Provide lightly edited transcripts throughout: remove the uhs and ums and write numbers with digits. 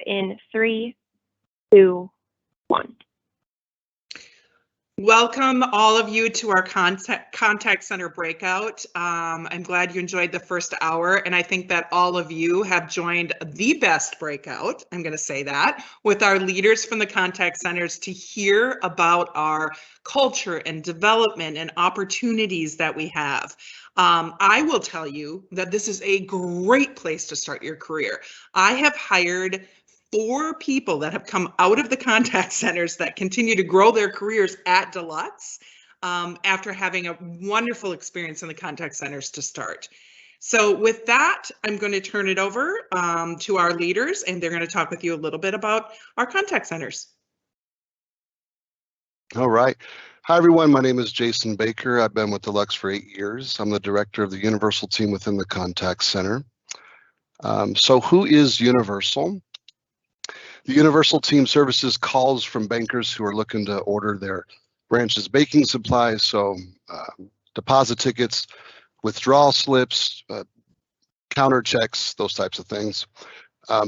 In 3, 2, 1. Welcome all of you to our contact center breakout. I'm glad you enjoyed the first hour, and I think that all of you have joined the best breakout, I'm going to say that, with our leaders from the contact centers to hear about our culture and development and opportunities that we have. I will tell you that this is a great place to start your career. I have hired 4 people that have come out of the contact centers that continue to grow their careers at DLX after having a wonderful experience in the contact centers to start. So with that, I'm going to turn it over to our leaders, and they're going to talk with you a little bit about our contact centers. All right. Hi, everyone. My name is Jason Baker. I've been with DLX for 8 years. I'm the director of the Universal team within the contact center. So who is Universal? The Universal team services calls from bankers who are looking to order their branch's banking supplies, so deposit tickets, withdrawal slips, counter checks, those types of things.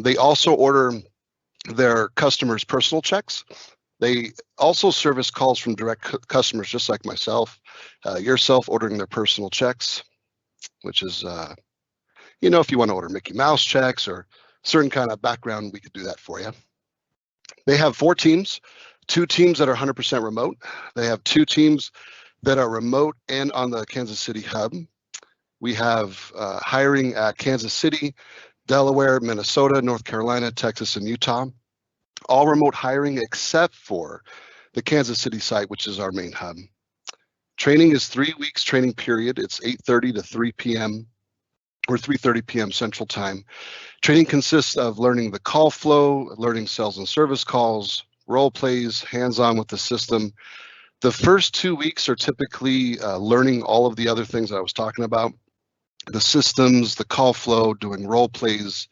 They also order their customers' personal checks. They also service calls from direct customers, just like myself, yourself ordering their personal checks, which is, if you want to order Mickey Mouse checks or certain kind of background, we could do that for you. They have 4 teams, 2 teams that are 100% remote. They have 2 teams that are remote and on the Kansas City hub. We have hiring at Kansas City, Delaware, Minnesota, North Carolina, Texas, and Utah. All remote hiring except for the Kansas City site, which is our main hub. Training is 3 weeks training period. It's 8:30 to 3 p.m. or 3:30 p.m. Central Time. Training consists of learning the call flow, learning sales and service calls, role plays, hands-on with the system. The first 2 weeks are typically learning all of the other things that I was talking about, the systems, the call flow, doing role plays,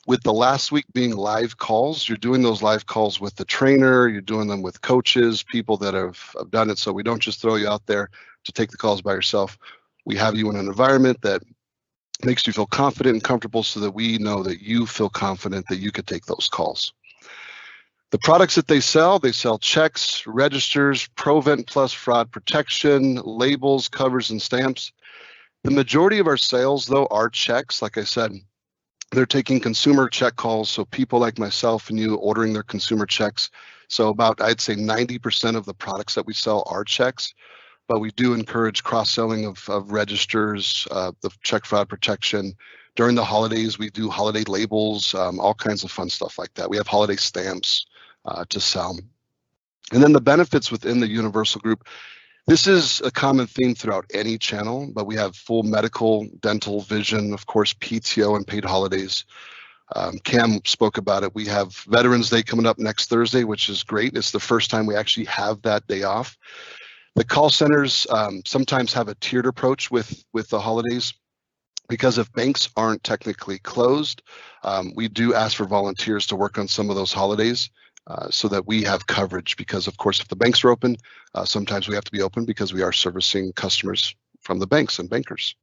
with the last week being live calls. You're doing those live calls with the trainer, you're doing them with coaches, people that have done it. So we don't just throw you out there to take the calls by yourself. We have you in an environment that makes you feel confident and comfortable so that we know that you feel confident that you could take those calls. The products that they sell checks, registers, ProVent Plus fraud protection, labels, covers, and stamps. The majority of our sales, though, are checks. Like I said, they're taking consumer check calls, so people like myself and you ordering their consumer checks. So about, I'd say 90% of the products that we sell are checks, but we do encourage cross-selling of registers, the check fraud protection. During the holidays, we do holiday labels, all kinds of fun stuff like that. We have holiday stamps to sell. And then the benefits within the Universal Group. This is a common theme throughout any channel, but we have full medical, dental, vision, of course, PTO and paid holidays. Cam spoke about it. We have Veterans Day coming up next Thursday, which is great. It's the first time we actually have that day off. The call centers sometimes have a tiered approach with the holidays, because if banks aren't technically closed, we do ask for volunteers to work on some of those holidays. So that we have coverage, because of course, if the banks are open, sometimes we have to be open because we are servicing customers from the banks and bankers.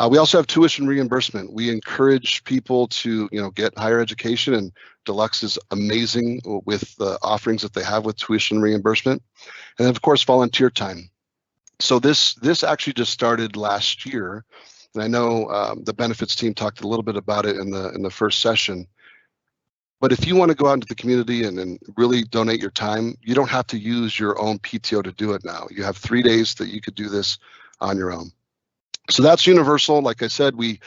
We also have tuition reimbursement. We encourage people to, get higher education, and DLX is amazing with the offerings that they have with tuition reimbursement, and then of course, volunteer time. So this actually just started last year, and I know the benefits team talked a little bit about it in the first session. But if you want to go out into the community and really donate your time, you don't have to use your own PTO to do it now. You have 3 days that you could do this on your own. So that's Universal. Like I said, we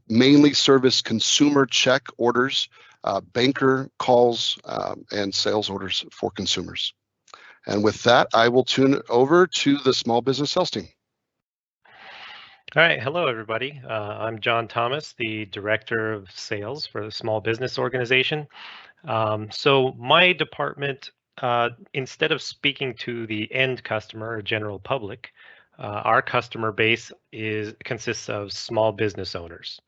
mainly service consumer check orders, banker calls, and sales orders for consumers. And with that, I will turn it over to the small business sales team. All right, hello everybody. I'm John Thomas, the Director of Sales for the Small Business Organization. So my department, instead of speaking to the end customer or general public, our customer base consists of small business owners,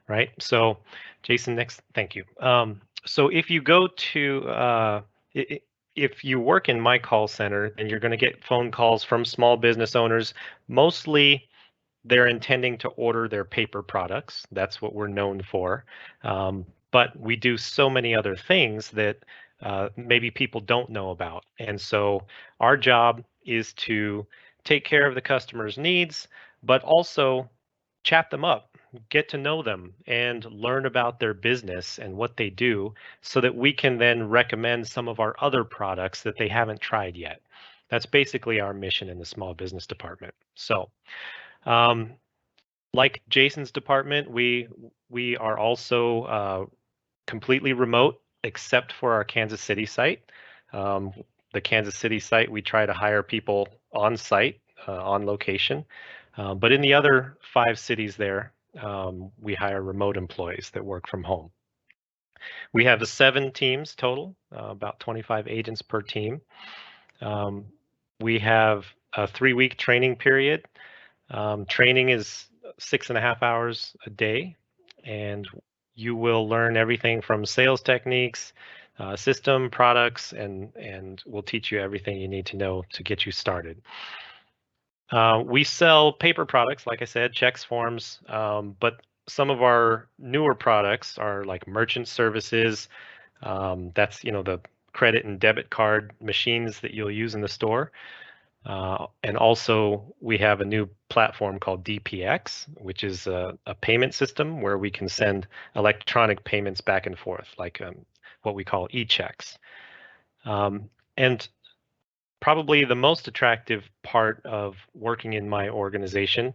right? So Jason, next, thank you. So if you go to, if you work in my call center, then you're going to get phone calls from small business owners, mostly they're intending to order their paper products. That's what we're known for. but we do so many other things that maybe people don't know about. And so our job is to take care of the customer's needs, but also chat them up, get to know them, and learn about their business and what they do so that we can then recommend some of our other products that they haven't tried yet. That's basically our mission in the small business department. So like Jason's department, we are also completely remote except for our Kansas City site. The Kansas City site, we try to hire people on site, on location. But in the other 5 cities there, we hire remote employees that work from home. We have 7 teams total, about 25 agents per team. We have a 3-week training period. Training is 6.5 hours a day, and you will learn everything from sales techniques, system products, and we'll teach you everything you need to know to get you started. We sell paper products, like I said, checks, forms, but some of our newer products are like merchant services. That's, the credit and debit card machines that you'll use in the store. And also we have a new platform called DPX, which is a payment system where we can send electronic payments back and forth, like what we call e-checks. And probably the most attractive part of working in my organization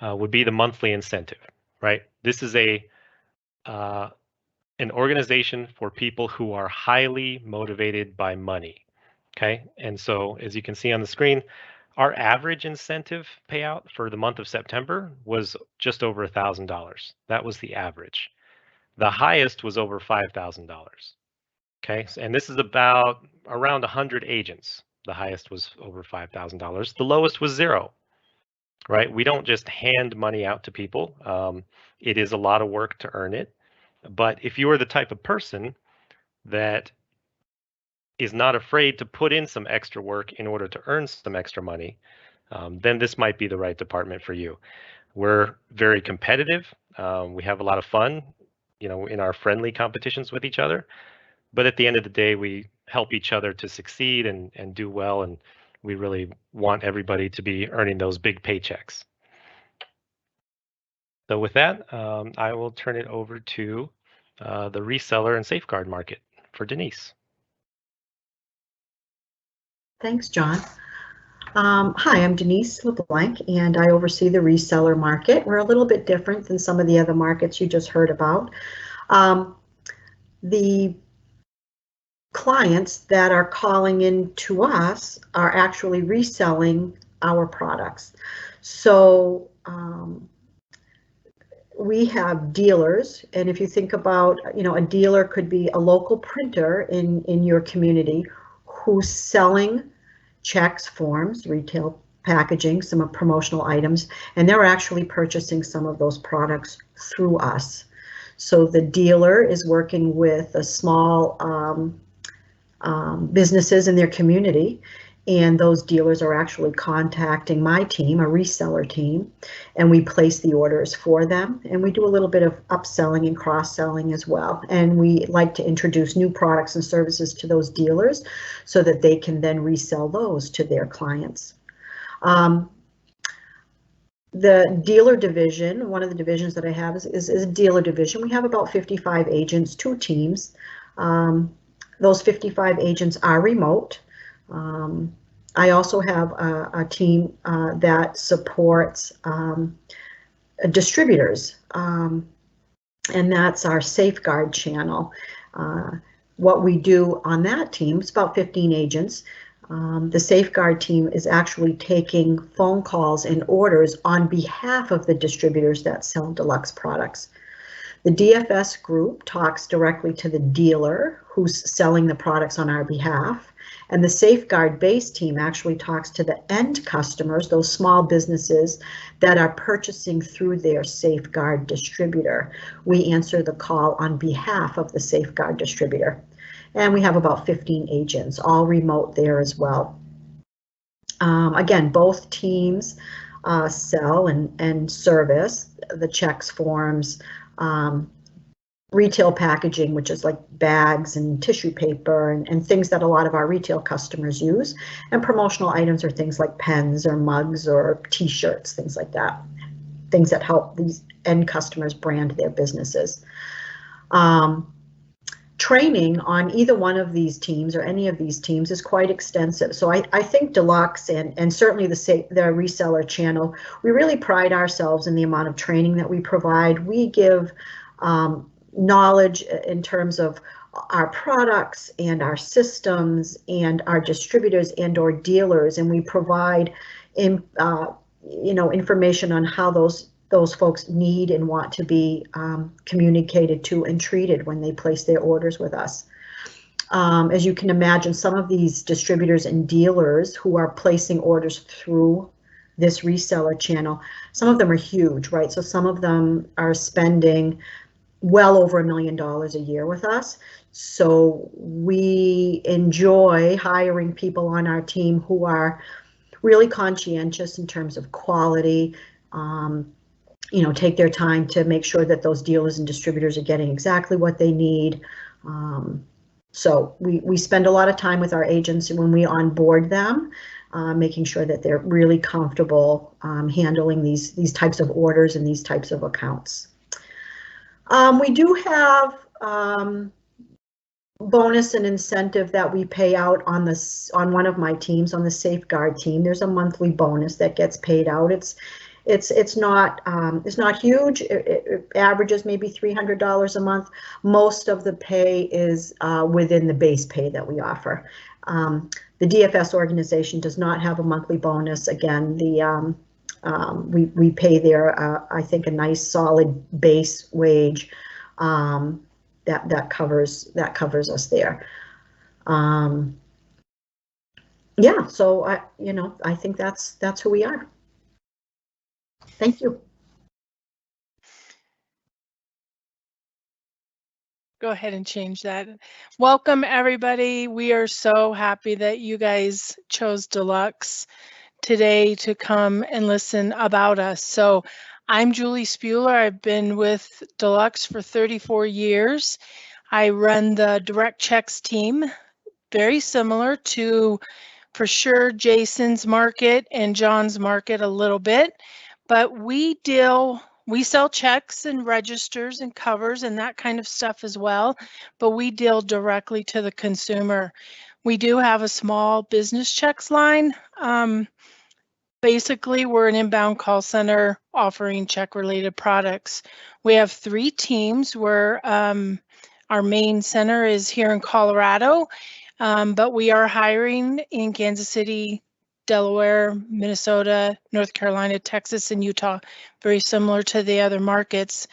would be the monthly incentive, right? This is an organization for people who are highly motivated by money. Okay, and so as you can see on the screen, our average incentive payout for the month of September was just over $1,000. That was the average. The highest was over $5,000. Okay, and this is about around 100 agents. The highest was over $5,000. The lowest was 0. Right? We don't just hand money out to people. It is a lot of work to earn it. But if you are the type of person that is not afraid to put in some extra work in order to earn some extra money, then this might be the right department for you. We're very competitive. We have a lot of fun, in our friendly competitions with each other. But at the end of the day, we help each other to succeed and do well. And we really want everybody to be earning those big paychecks. So with that, I will turn it over to the reseller and safeguard market for Denise. Thanks, John. Hi, I'm Denise LeBlanc, and I oversee the reseller market. We're a little bit different than some of the other markets you just heard about. The clients that are calling in to us are actually reselling our products. So we have dealers, and if you think about, a dealer could be a local printer in your community who's selling checks, forms, retail packaging, some promotional items, and they're actually purchasing some of those products through us. So the dealer is working with a small businesses in their community, and those dealers are actually contacting my team, a reseller team, and we place the orders for them, and we do a little bit of upselling and cross-selling as well. And we like to introduce new products and services to those dealers so that they can then resell those to their clients. The dealer division, one of the divisions that I have is a dealer division. We have about 55 agents, 2 teams. Those 55 agents are remote. I also have a team that supports distributors, and that's our safeguard channel. What we do on that team is about 15 agents. The safeguard team is actually taking phone calls and orders on behalf of the distributors that sell deluxe products. The DFS group talks directly to the dealer who's selling the products on our behalf, and the safeguard base team actually talks to the end customers, those small businesses that are purchasing through their safeguard distributor. We answer the call on behalf of the safeguard distributor. And we have about 15 agents, all remote there as well. Again, both teams sell and service the checks, forms, retail packaging, which is like bags and tissue paper and things that a lot of our retail customers use. And promotional items are things like pens or mugs or t-shirts, things like that. Things that help these end customers brand their businesses. Training on either one of these teams or any of these teams is quite extensive. So I think Deluxe and certainly the reseller channel, we really pride ourselves in the amount of training that we provide. We give knowledge in terms of our products and our systems and our distributors and or dealers, and we provide information on how those folks need and want to be communicated to and treated when they place their orders with us. As you can imagine, some of these distributors and dealers who are placing orders through this reseller channel, some of them are huge, right? So some of them are spending well over $1 million a year with us. So we enjoy hiring people on our team who are really conscientious in terms of quality, take their time to make sure that those dealers and distributors are getting exactly what they need. So we spend a lot of time with our agents when we onboard them, making sure that they're really comfortable handling these types of orders and these types of accounts. We do have bonus and incentive that we pay out on one of my teams, on the Safeguard team. There's a monthly bonus that gets paid out. It's not huge. It averages maybe $300 a month. Most of the pay is within the base pay that we offer. The DFS organization does not have a monthly bonus. Again, we pay there I think a nice solid base wage that covers us there. Yeah, so I think that's who we are. Thank you. Go ahead and change that. Welcome, everybody. We are so happy that you guys chose Deluxe today to come and listen about us. So I'm Julie Spuler. I've been with Deluxe for 34 years. I run the direct checks team, very similar to, for sure, Jason's market and John's market a little bit, but we sell checks and registers and covers and that kind of stuff as well, but we deal directly to the consumer. We do have a small business checks line. Basically, we're an inbound call center offering check-related products. We have 3 teams where our main center is here in Colorado, but we are hiring in Kansas City, Delaware, Minnesota, North Carolina, Texas, and Utah, very similar to the other markets.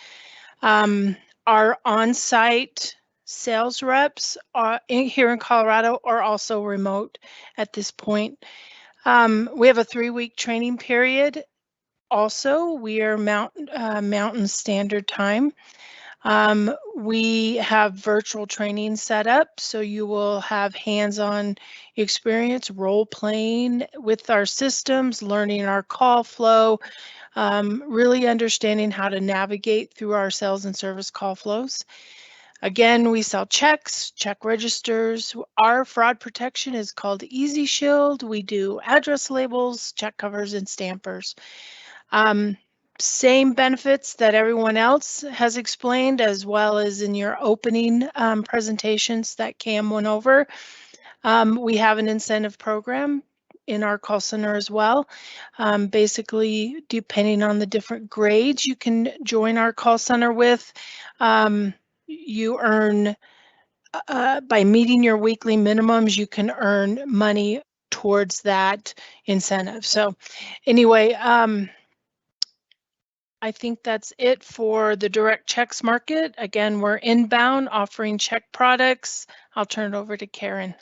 Our on-site sales reps here in Colorado are also remote at this point. We have a 3-week training period. Also, we are Mountain Standard Time. We have virtual training set up, so you will have hands-on experience role-playing with our systems, learning our call flow, really understanding how to navigate through our sales and service call flows. Again, we sell checks, check registers. Our fraud protection is called Easy Shield. We do address labels, check covers, and stampers. Same benefits that everyone else has explained, as well as in your opening presentations that Cam went over. We have an incentive program in our call center as well. Basically, depending on the different grades you can join our call center with, you earn, by meeting your weekly minimums, you can earn money towards that incentive. So anyway, I think that's it for the direct checks market. Again, we're inbound offering check products. I'll turn it over to Karen.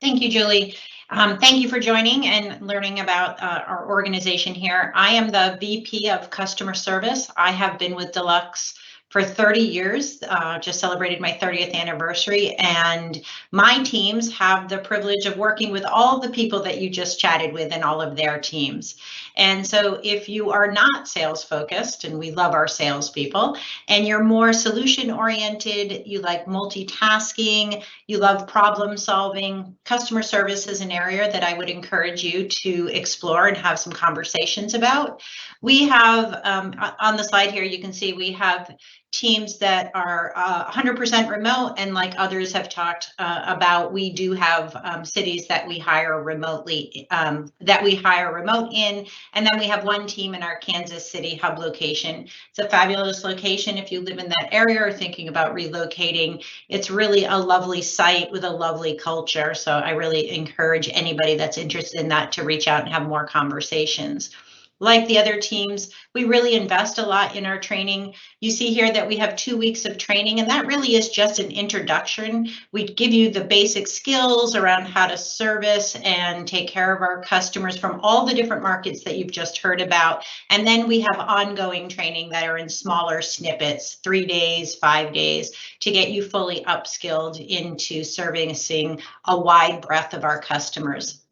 Thank you, Julie. Thank you for joining and learning about our organization here. I am the VP of Customer Service. I have been with Deluxe for 30 years, just celebrated my 30th anniversary, and my teams have the privilege of working with all the people that you just chatted with and all of their teams. And so if you are not sales focused, and we love our salespeople, and you're more solution oriented, you like multitasking, you love problem solving, customer service is an area that I would encourage you to explore and have some conversations about. We have, on the slide here, you can see we have teams that are 100% remote, and like others have talked about, we do have cities that we hire remotely, that we hire remote in, and then we have one team in our Kansas City hub location. It's a fabulous location if you live in that area or thinking about relocating. It's really a lovely site with a lovely culture, so I really encourage anybody that's interested in that to reach out and have more conversations. Like the other teams, we really invest a lot in our training. You see here that we have 2 weeks of training, and that really is just an introduction. We give you the basic skills around how to service and take care of our customers from all the different markets that you've just heard about. And then we have ongoing training that are in smaller snippets, 3 days, 5 days, to get you fully upskilled into servicing a wide breadth of our customers.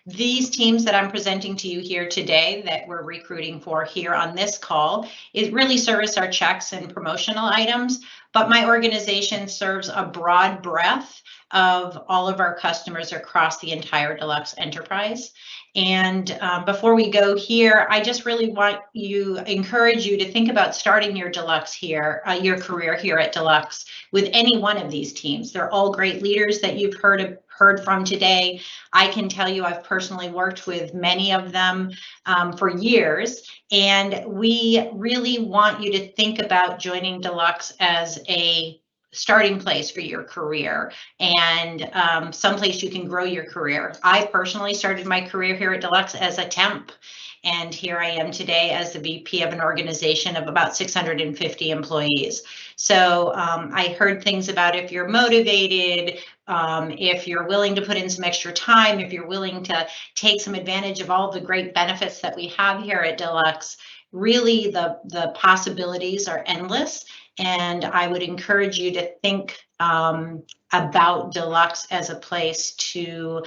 These teams that I'm presenting to you here today that we're recruiting for here on this call is really service our checks and promotional items, but my organization serves a broad breadth of all of our customers across the entire Deluxe enterprise. And before we go here, I just really encourage you to think about starting your Deluxe here, your career here at Deluxe with any one of these teams. They're all great leaders that you've heard from today. I can tell you I've personally worked with many of them for years, and we really want you to think about joining Deluxe as a starting place for your career and someplace you can grow your career. I personally started my career here at Deluxe as a temp, and here I am today as the VP of an organization of about 650 employees. So I heard things about if you're motivated, if you're willing to put in some extra time, if you're willing to take some advantage of all the great benefits that we have here at Deluxe, really the possibilities are endless. And I would encourage you to think about Deluxe as a place to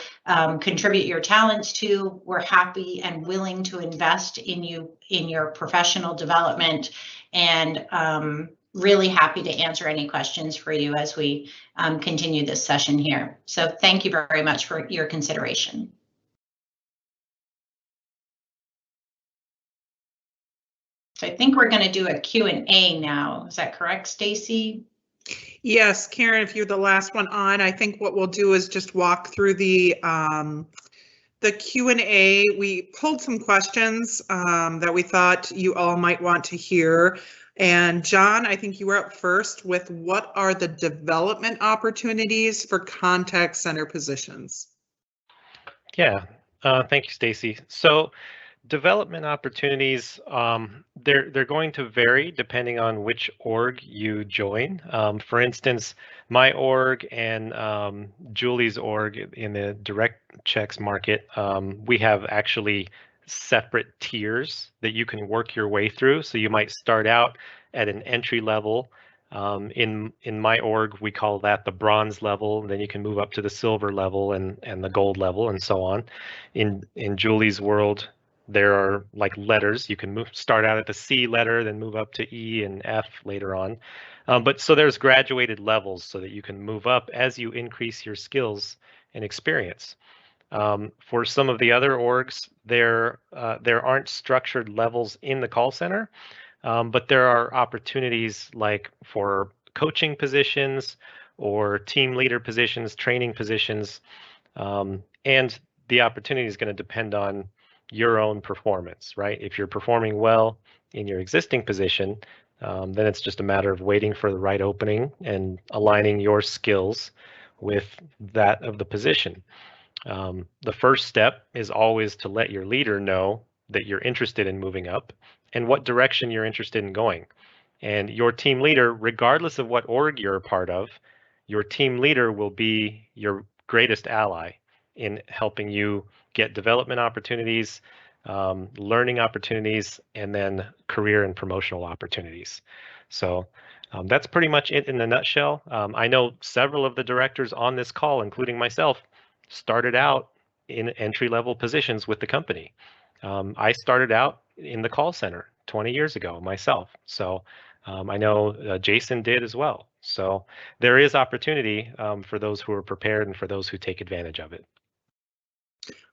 contribute your talents to. We're happy and willing to invest in you in your professional development, and really happy to answer any questions for you as we continue this session here. So thank you very much for your consideration. So I think we're going to do a Q&A now. Is that correct, Stacy? Yes, Karen, if you're the last one on, I think what we'll do is just walk through the Q&A. We pulled some questions that we thought you all might want to hear. And John, I think you were up first with what are the development opportunities for contact center positions? Yeah, thank you, Stacy. So development opportunities, they're going to vary depending on which org you join. For instance, my org and Julie's org in the direct checks market, we have actually separate tiers that you can work your way through. So you might start out at an entry level. In my org, we call that the bronze level. Then you can move up to the silver level and the gold level and so on. In Julie's world, there are like letters. You can start out at the C letter, then move up to E and F later on. But so there's graduated levels so that you can move up as you increase your skills and experience. For some of the other orgs, there aren't structured levels in the call center, but there are opportunities like for coaching positions or team leader positions, training positions, and the opportunity is going to depend on your own performance, right? If you're performing well in your existing position, then it's just a matter of waiting for the right opening and aligning your skills with that of the position. The first step is always to let your leader know that you're interested in moving up and what direction you're interested in going. And your team leader, regardless of what org you're a part of, your team leader will be your greatest ally in helping you get development opportunities, learning opportunities, and then career and promotional opportunities. So that's pretty much it in a nutshell. I know several of the directors on this call, including myself, started out in entry-level positions with the company. I started out in the call center 20 years ago myself. So I know Jason did as well. So there is opportunity for those who are prepared and for those who take advantage of it.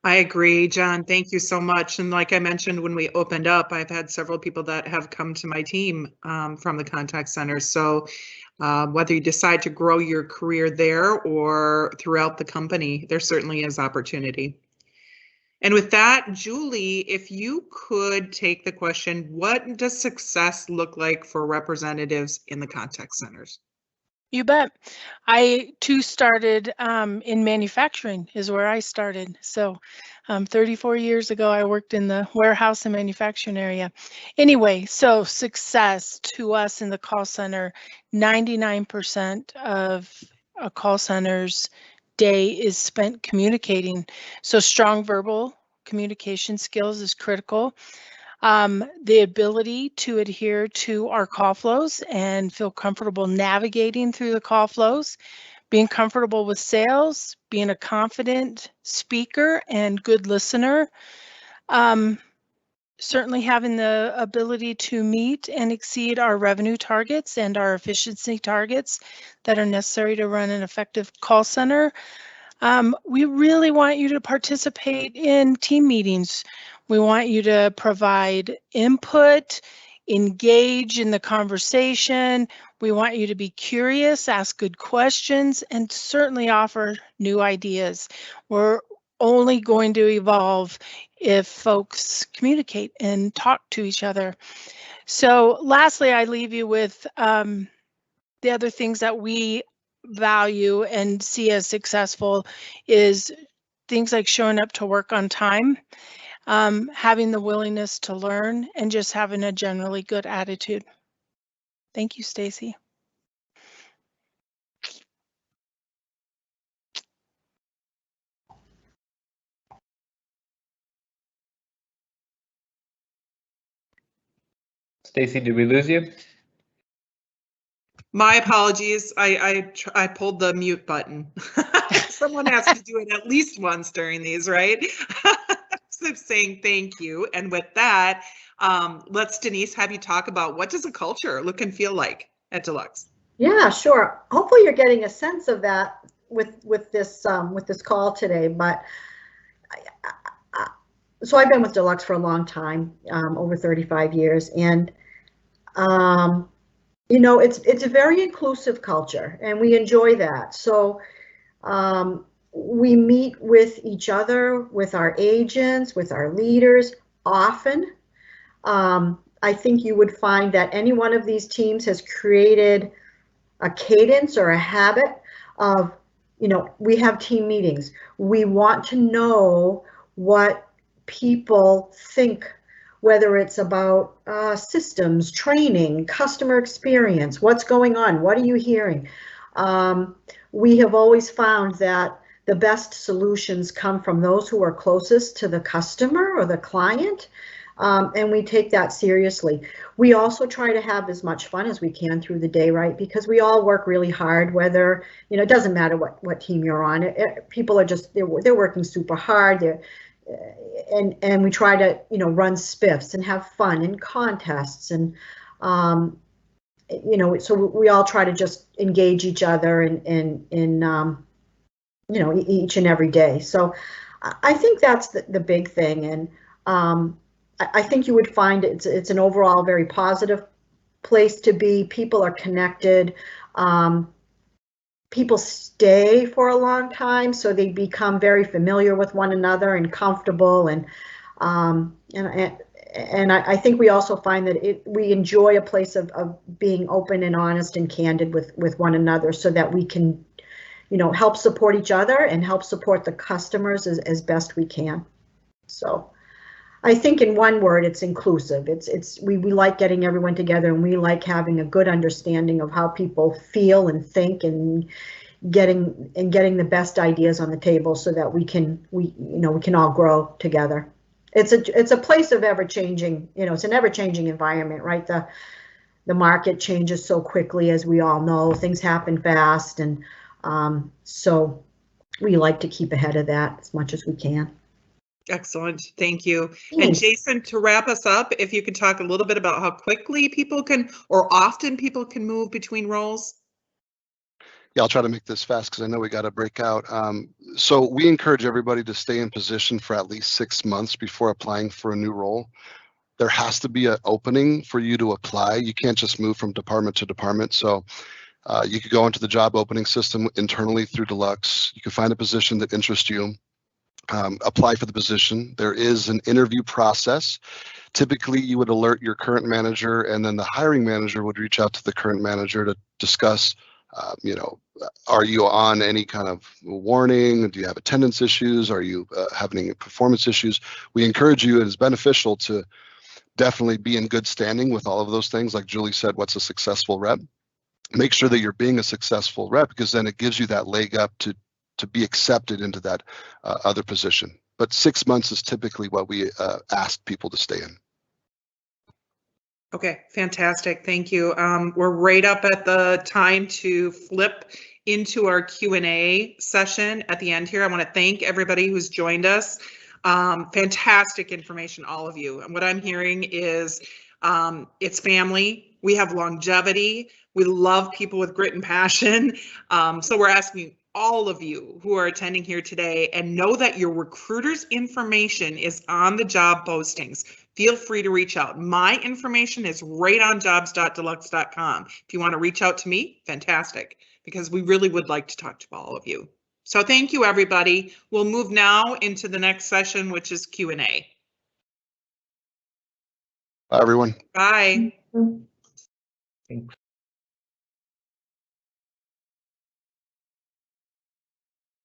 I agree, John. Thank you so much. And like I mentioned when we opened up, I've had several people that have come to my team from the contact center. So whether you decide to grow your career there or throughout the company, there certainly is opportunity. And with that, Julie, if you could take the question, what does success look like for representatives in the contact centers? You bet. I too started in manufacturing is where I started. So 34 years ago, I worked in the warehouse and manufacturing area. Anyway, so success to us in the call center, 99% of a call center's day is spent communicating. So strong verbal communication skills is critical. The ability to adhere to our call flows and feel comfortable navigating through the call flows, being comfortable with sales, being a confident speaker and good listener, certainly having the ability to meet and exceed our revenue targets and our efficiency targets that are necessary to run an effective call center. We really want you to participate in team meetings. We want you to provide input, engage in the conversation. We want you to be curious, ask good questions, and certainly offer new ideas. We're only going to evolve if folks communicate and talk to each other. So lastly, I leave you with the other things that we value and see as successful is things like showing up to work on time, having the willingness to learn, and just having a generally good attitude. Thank you, Stacy. Stacy, did we lose you? My apologies. I pulled the mute button. Someone has to do it at least once during these, right? So saying thank you. And with that, let's, Denise, have you talk about what does a culture look and feel like at Deluxe? Yeah, sure. Hopefully you're getting a sense of that with this call today. But so I've been with Deluxe for a long time, over 35 years, and you know, it's a very inclusive culture, and we enjoy that. So we meet with each other, with our agents, with our leaders often. I think you would find that any one of these teams has created a cadence or a habit of, you know, we have team meetings. We want to know what people think, whether it's about systems, training, customer experience, what's going on, what are you hearing? We have always found that the best solutions come from those who are closest to the customer or the client, and we take that seriously. We also try to have as much fun as we can through the day, right? Because we all work really hard, whether, you know, it doesn't matter what team you're on. People are just, they're working super hard. And we try to, you know, run spiffs and have fun and contests, and you know, so we all try to just engage each other in you know, each and every day. So I think that's the big thing, and I think you would find it's an overall very positive place to be. People are connected. People stay for a long time, so they become very familiar with one another and comfortable, and I think we also find that we enjoy a place of being open and honest and candid with one another, so that we can, you know, help support each other and help support the customers as best we can. So I think in one word, it's inclusive. We like getting everyone together, and we like having a good understanding of how people feel and think, and getting the best ideas on the table, so that we can all grow together it's a place of ever changing, you know, it's an ever changing environment, right? The market changes so quickly, as we all know. Things happen fast, and so we like to keep ahead of that as much as we can. Excellent. Thank you. And Thanks. Jason, to wrap us up, if you could talk a little bit about how quickly people can, or often people can move between roles. Yeah, I'll try to make this fast because I know we got to break out. So we encourage everybody to stay in position for at least 6 months before applying for a new role. There has to be an opening for you to apply. You can't just move from department to department. So you could go into the job opening system internally through DLX. You can find a position that interests you. Apply for the position. There is an interview process. Typically, you would alert your current manager, and then the hiring manager would reach out to the current manager to discuss, are you on any kind of warning? Do you have attendance issues? Are you having any performance issues? We encourage you, it is beneficial to definitely be in good standing with all of those things. Like Julie said, what's a successful rep? Make sure that you're being a successful rep, because then it gives you that leg up to be accepted into that other position. But 6 months is typically what we ask people to stay in. Okay, fantastic. Thank you. We're right up at the time to flip into our Q&A session at the end here. I want to thank everybody who's joined us. Fantastic information, all of you. And what I'm hearing is it's family. We have longevity. We love people with grit and passion. So we're asking all of you who are attending here today, and know that your recruiter's information is on the job postings. Feel free to reach out. My information is right on jobs.delux.com. If you want to reach out to me, fantastic, because we really would like to talk to all of you. So thank you, everybody. We'll move now into the next session, which is Q&A. Bye, everyone. Bye. Mm-hmm. Thanks.